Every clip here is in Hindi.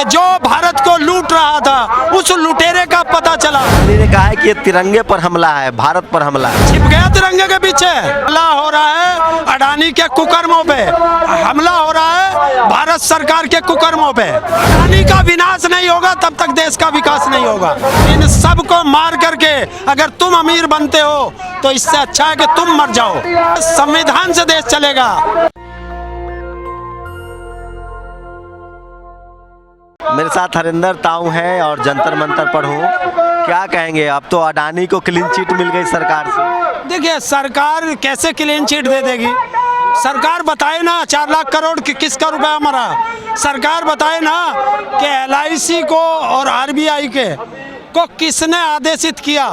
जो भारत को लूट रहा था उस लुटेरे का पता चला। मोदी ने कहा है कि ये तिरंगे पर हमला है, भारत पर हमला है। छिप गया तिरंगे के पीछे। हमला हो रहा है अडानी के कुकर्मों पे, हमला हो रहा है भारत सरकार के कुकर्मों पे। अडानी का विनाश नहीं होगा तब तक देश का विकास नहीं होगा। इन सब को मार करके अगर तुम अमीर बनते हो तो इससे अच्छा है कि तुम मर जाओ। संविधान से देश चलेगा। मेरे साथ हरिंदर ताऊ हैं और जंतर मंतर पर हूँ। क्या कहेंगे, अब तो अडानी को क्लीन चिट मिल गई सरकार से। देखिए सरकार कैसे क्लीन चिट दे देगी। सरकार बताए ना 4 लाख करोड़ किसका रुपया मरा। सरकार बताए ना कि LIC को और RBI को किसने आदेशित किया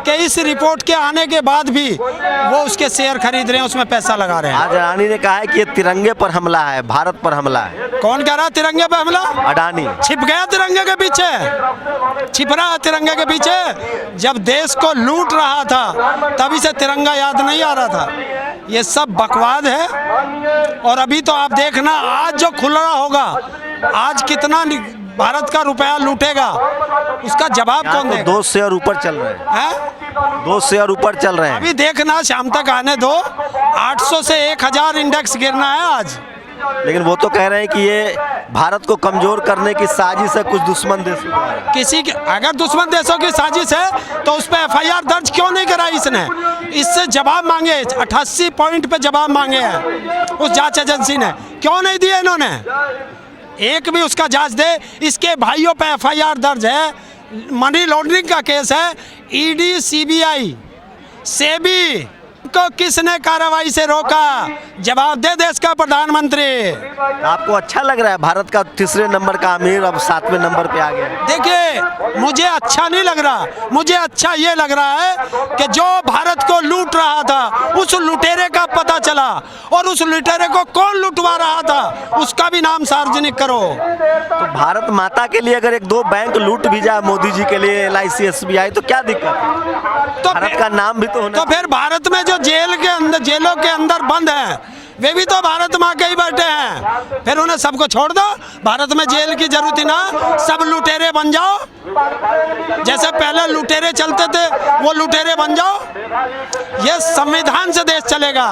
कि इस रिपोर्ट के आने के बाद भी वो उसके शेयर खरीद रहे हैं, उसमें पैसा लगा रहे हैं। आज अडानी ने कहा है कि ये तिरंगे पर हमला है, भारत पर हमला है। कौन कह रहा है तिरंगे पे हमला? अडानी छिप गया तिरंगे के पीछे, छिप रहा है तिरंगे के पीछे। जब देश को लूट रहा था तभी से तिरंगा याद नहीं आ रहा था। ये सब बकवाद है। और अभी तो आप देखना आज जो खुल रहा होगा, आज कितना भारत का रुपया लूटेगा उसका जवाब कौन देगा? 2 शेयर ऊपर चल रहे हैं, 2 शेयर ऊपर चल रहे हैं। अभी देखना शाम तक आने दो, 800 से 1000 इंडेक्स गिरना है आज। लेकिन वो तो कह रहे हैं कि ये भारत को कमजोर करने की साजिश है कुछ दुश्मन देशों द्वारा। किसी के अगर दुश्मन देशों की साजिश है तो उस पर FIR दर्ज क्यों नहीं कराई इसने? इससे जवाब मांगे, 88 पॉइंट पे जवाब मांगे हैं उस जांच एजेंसी ने, क्यों नहीं दिए इन्होंने? एक भी उसका जांच दे। इसके भाइयों पे FIR दर्ज है, मनी लॉन्ड्रिंग का केस है। ED CBI SEBI को किसने कार्रवाई से रोका? जवाब दे देश का प्रधानमंत्री। आपको अच्छा लग रहा है भारत का 3रे नंबर का अमीर अब 7वें नंबर पे आ गया? देखिए मुझे अच्छा नहीं लग रहा, मुझे अच्छा ये लग रहा है कि जो भारत को लूट रहा था उस लुटेरे का पता चला, और उस लुटेरे को कौन लुटवा रहा था उसका भी नाम सार्वजनिक करो। तो भारत माता के लिए अगर 1-2 बैंक लूट भी जाए मोदी जी के लिए, LIC SBI, तो क्या दिक्कत है? तो भारत का नाम भी तो होना। तो फिर भारत में जो जेल के अंदर, जेलों के अंदर बंद हैं, वे भी तो भारत माँ के ही बैठे हैं। फिर उन्हें सबको छोड़ दो, भारत में जेल की जरूरत ही ना, सब लुटेरे बन जाओ। जैसे पहले लुटेरे चलते थे वो लुटेरे बन जाओ। ये संविधान से देश चलेगा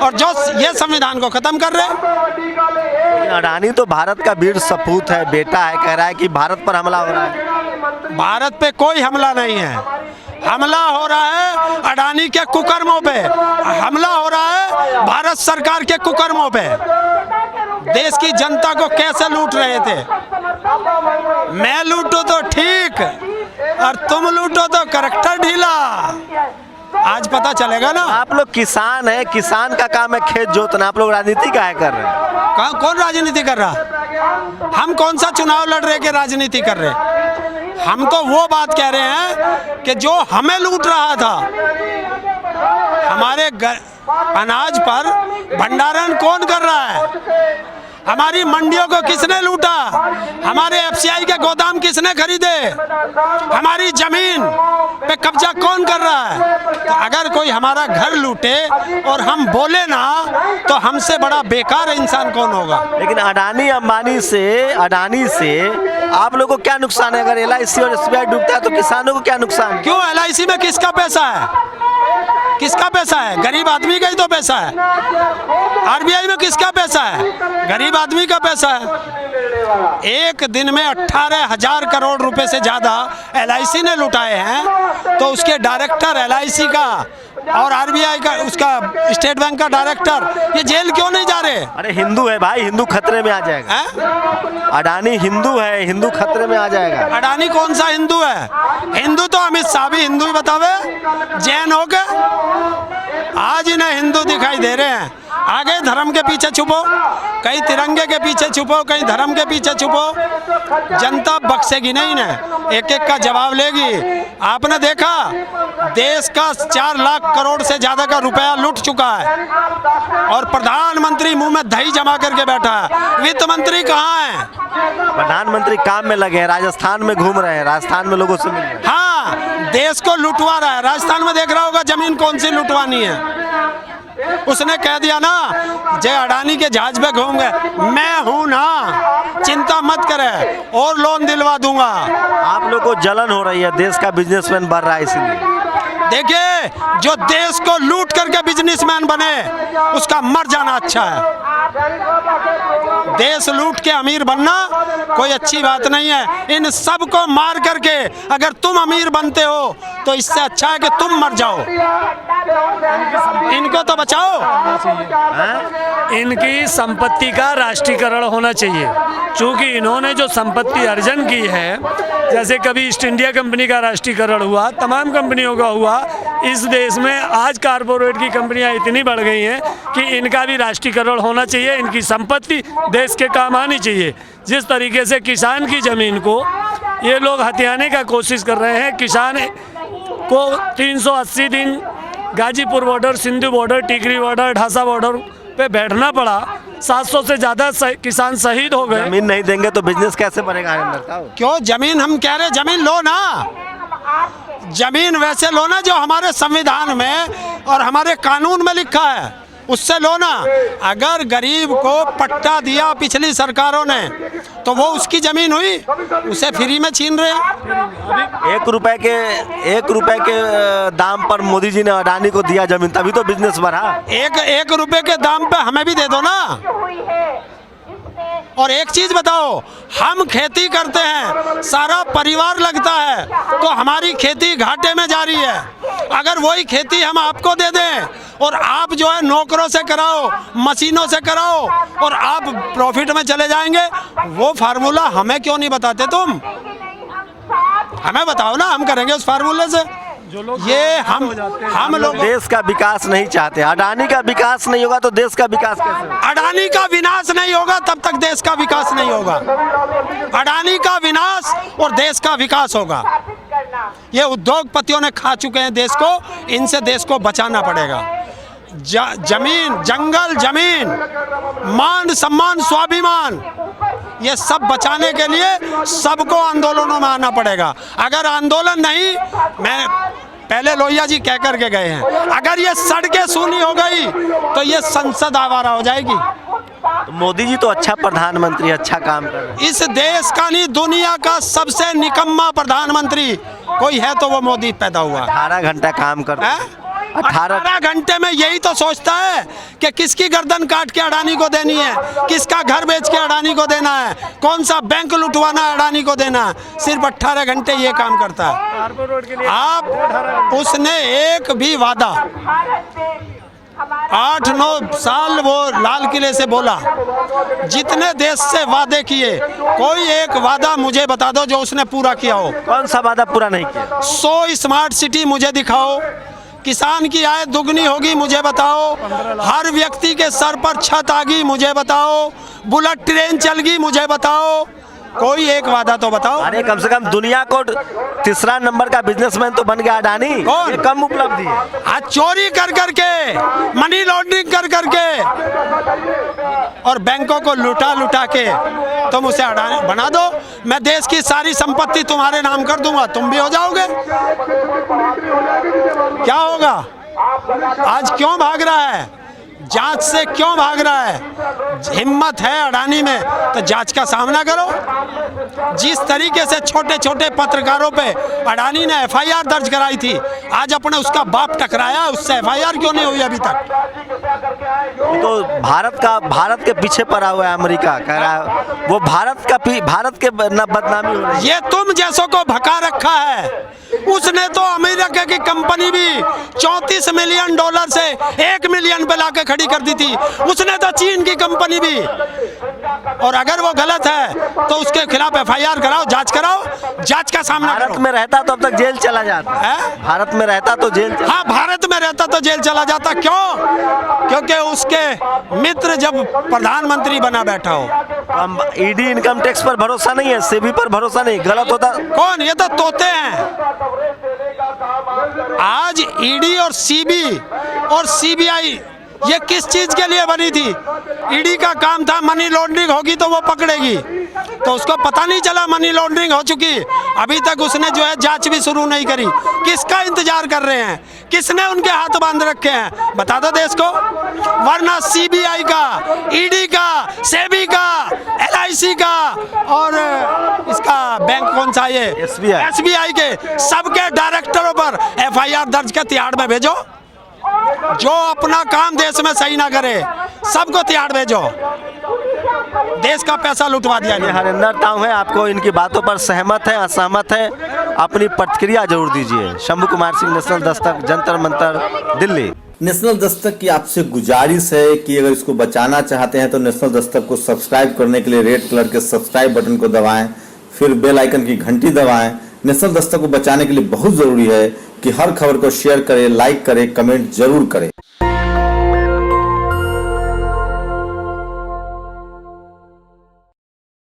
और जो ये संविधान को खत्म कर रहे। अडानी तो भारत का वीर सपूत है, बेटा है, कह रहा है कि भारत पर हमला हो रहा है। भारत पे कोई हमला नहीं है। हमला हो रहा है अडानी के कुकर्मों पे, हमला हो रहा है भारत सरकार के कुकर्मों पे। देश की जनता को कैसे लूट रहे थे। मैं लूटूं तो ठीक और तुम लूटो तो करैक्टर ढीला। आज पता चलेगा ना। आप लोग किसान है, किसान का काम है खेत जोतना, आप लोग राजनीति काहे कर रहे हैं? कौन राजनीति कर रहा? हम कौन सा चुनाव लड़ रहे के राजनीति कर रहे? हम तो वो बात कह रहे हैं कि जो हमें लूट रहा था, हमारे अनाज पर भंडारण कौन कर रहा है? हमारी मंडियों को किसने लूटा? हमारे FCI के गोदाम किसने खरीदे? हमारी जमीन पे कब्जा कौन कर रहा है? तो अगर कोई हमारा घर लूटे और हम बोले ना तो हमसे बड़ा बेकार इंसान कौन होगा? लेकिन अडानी अंबानी से, अडानी से आप लोगों को क्या नुकसान है? अगर LIC और SBI डूबता है तो किसानों को क्या नुकसान है? क्यों? LIC में किसका पैसा है? किसका पैसा है? गरीब आदमी का ही तो पैसा है। RBI में किसका पैसा है? गरीब आदमी का पैसा है। एक दिन में 18,000 करोड़ रुपए से ज्यादा LIC ने लुटाए हैं, तो उसके डायरेक्टर LIC का और RBI का, उसका स्टेट बैंक का डायरेक्टर, ये जेल क्यों नहीं जा रहे? अरे हिंदू है भाई, हिंदू खतरे में आ जाएगा। अडानी हिंदू है, हिंदू खतरे में आ जाएगा। अडानी कौन सा हिंदू है? हिंदू तो अमित शाह भी हिंदू ही बतावे। जैन हो गए, आज इन्हें हिंदू दिखाई दे रहे हैं। आगे धर्म के पीछे छुपो, कहीं तिरंगे के पीछे छुपो, कहीं धर्म के पीछे छुपो। जनता बख्शेगी नहीं ना, एक एक का जवाब लेगी। आपने देखा देश का 4 लाख करोड़ से ज्यादा का रुपया लूट चुका है और प्रधानमंत्री मुंह में दही जमा करके बैठा है। वित्त मंत्री कहाँ है? प्रधानमंत्री काम में लगे हैं, राजस्थान में घूम रहे हैं, राजस्थान में लोगों से मिल रहे हैं। हाँ, देश को लुटवा रहा है। राजस्थान में देख रहा होगा जमीन कौन सी लुटवानी है। उसने कह दिया ना जय अडानी के जहाज पे घूम गए, मैं हूं ना, चिंता मत करे और लोन दिलवा दूंगा। आप लोग को जलन हो रही है, देश का बिजनेसमैन बढ़ रहा है इसलिए। देखिए, जो देश को लूट करके बिजनेसमैन बने उसका मर जाना अच्छा है। देश लूट के अमीर बनना कोई अच्छी बात नहीं है। इन सब को मार करके अगर तुम अमीर बनते हो तो इससे अच्छा है कि तुम मर जाओ। इनको तो बचाओ। इनकी संपत्ति का राष्ट्रीयकरण होना चाहिए, क्योंकि इन्होंने जो संपत्ति अर्जन की है, जैसे कभी ईस्ट इंडिया कंपनी का राष्ट्रीयकरण हुआ, तमाम कंपनियों का हुआ। इस देश में आज कारपोरेट की कंपनियां इतनी बढ़ गई हैं कि इनका भी राष्ट्रीयकरण होना चाहिए। इनकी संपत्ति देश के काम आनी चाहिए। जिस तरीके से किसान की ज़मीन को ये लोग हथियाने का कोशिश कर रहे हैं, किसान को 380 दिन गाजीपुर बॉर्डर, सिंधु बॉर्डर, टिकरी बॉर्डर, ढासा बॉर्डर पे बैठना पड़ा। 700 से ज़्यादा किसान शहीद हो गए। जमीन नहीं देंगे तो बिजनेस कैसे बढ़ेगा हरिंदर साहब? क्यों जमीन? हम कह रहे जमीन लो ना, जमीन वैसे लो ना जो हमारे संविधान में और हमारे कानून में लिखा है, उससे लो ना। अगर गरीब को पट्टा दिया पिछली सरकारों ने तो वो उसकी जमीन हुई, उसे फ्री में छीन रहे हैं। 1 रुपए के दाम पर मोदी जी ने अडानी को दिया जमीन, तभी तो बिजनेस बढ़ा। एक रुपए के दाम पे हमें भी दे दो ना। और एक चीज बताओ, हम खेती करते हैं, सारा परिवार लगता है, तो हमारी खेती घाटे में जा रही है। अगर वही खेती हम आपको दे दें और आप जो है नौकरों से कराओ, मशीनों से कराओ और आप प्रॉफिट में चले जाएंगे, वो फार्मूला हमें क्यों नहीं बताते तुम? हमें बताओ ना, हम करेंगे उस फार्मूले से। ये हम लोग देश का विकास नहीं चाहते। अडानी का विकास नहीं होगा तो देश का विकास कैसे होगा? अडानी का विनाश नहीं होगा तब तक देश का विकास नहीं होगा। अडानी का विनाश और देश का विकास होगा। ये उद्योगपतियों ने खा चुके हैं देश को, इनसे देश को बचाना पड़ेगा। जमीन, जंगल, जमीन, मान सम्मान, स्वाभिमान, ये सब बचाने के लिए सबको आंदोलनों में आना पड़ेगा। अगर आंदोलन नहीं, मैं पहले लोहिया जी कह कर के गए हैं, अगर ये सड़कें सूनी हो गई तो ये संसद आवारा हो जाएगी। तो मोदी जी तो अच्छा प्रधानमंत्री, अच्छा काम कर रहे हैं। इस देश का नहीं, दुनिया का सबसे निकम्मा प्रधानमंत्री कोई है तो वो मोदी पैदा हुआ। 18 घंटा काम कर रहे हैं। 18 घंटे में यही तो सोचता है कि किसकी गर्दन काट के अडानी को देनी है, किसका घर बेच के अडानी को देना है, कौन सा बैंक लुटवाना है अडानी को देना है। सिर्फ 18 घंटे ये काम करता है। आप उसने एक भी वादा 8-9 साल वो लाल किले से बोला, जितने देश से वादे किए, कोई एक वादा मुझे बता दो जो उसने पूरा किया हो। कौन सा वादा पूरा नहीं किया? 100 स्मार्ट सिटी मुझे दिखाओ, किसान की आय दुगनी होगी मुझे बताओ, हर व्यक्ति के सर पर छत आ गई मुझे बताओ, बुलेट ट्रेन चल गई मुझे बताओ, कोई एक वादा तो बताओ। अरे कम से कम दुनिया को 3रा नंबर का बिजनेसमैन तो बन गया अडानी। कौन? ये कम उपलब्धि है। आज चोरी कर करके, मनी लॉन्ड्रिंग कर करके और बैंकों को लुटा लुटा के तुम उसे अडानी बना दो। मैं देश की सारी संपत्ति तुम्हारे नाम कर दूंगा, तुम भी हो जाओगे। क्या होगा? आज क्यों भाग रहा है? जांच से क्यों भाग रहा है? हिम्मत है अडानी में तो जांच का सामना करो। जिस तरीके से छोटे छोटे पत्रकारों पे अडानी ने एफआईआर दर्ज कराई थी, आज अपने उसका बाप टकराया, उससे एफआईआर क्यों नहीं हुई अभी तक? तो भारत के पीछे पड़ा हुआ है अमेरिका, कह रहा है वो भारत के बदनामी हो रही है। ये तुम जैसों को भगा रखा है। उसने तो अमेरिका की कंपनी भी $34 मिलियन से 1 मिलियन पे लाके खड़ी कर दी थी। उसने तो चीन की कंपनी भी, और अगर वो गलत है तो उसके खिलाफ एफआईआर कराओ, जांच कराओ, जांच का सामना करो। भारत में रहता तो अब तक जेल चला जाता है। भारत में रहता तो जेल चला। हाँ, भारत में रहता तो जेल चला जाता। क्यों? क्योंकि उसके मित्र जब प्रधानमंत्री बना बैठा हो। हम ईडी इनकम टैक्स पर भरोसा नहीं है, सेबी पर भरोसा नहीं, गलत होता। कौन? ये तो तोते हैं। आज ईडी और सीबी और सीबीआई ये किस चीज के लिए बनी थी? ईडी का काम था मनी लॉन्ड्रिंग होगी तो वो पकड़ेगी, तो उसको पता नहीं चला मनी लॉन्ड्रिंग हो चुकी। अभी तक उसने जो है जांच भी शुरू नहीं करी। किसका इंतजार कर रहे हैं? किसने उनके हाथ बांध रखे हैं? बता दो देश को। वरना सीबीआई का, ईडी का, सेबी का, एलआईसी का और इसका बैंक कौन सा ये एसबीआई के सबके डायरेक्टरों पर एफआईआर दर्ज कर तिहाड़ में भेजो। जो अपना काम देश में सही ना करे सबको तिहाड़ भेजो। देश का पैसा लुटवा दिया ये गया। हरिंदर ताऊ है, आपको इनकी बातों पर सहमत है, असहमत है? अपनी प्रतिक्रिया जरूर दीजिए। शंभू कुमार सिंह, नेशनल दस्तक, जंतर मंतर, दिल्ली। नेशनल दस्तक की आपसे गुजारिश है कि अगर इसको बचाना चाहते हैं तो नेशनल दस्तक को सब्सक्राइब करने के लिए रेड कलर के सब्सक्राइब बटन को दबाएं, फिर बेल आइकन की घंटी दबाएं। नेशनल दस्तक को बचाने के लिए बहुत जरूरी है कि हर खबर को शेयर करें, लाइक करें, कमेंट जरूर करें।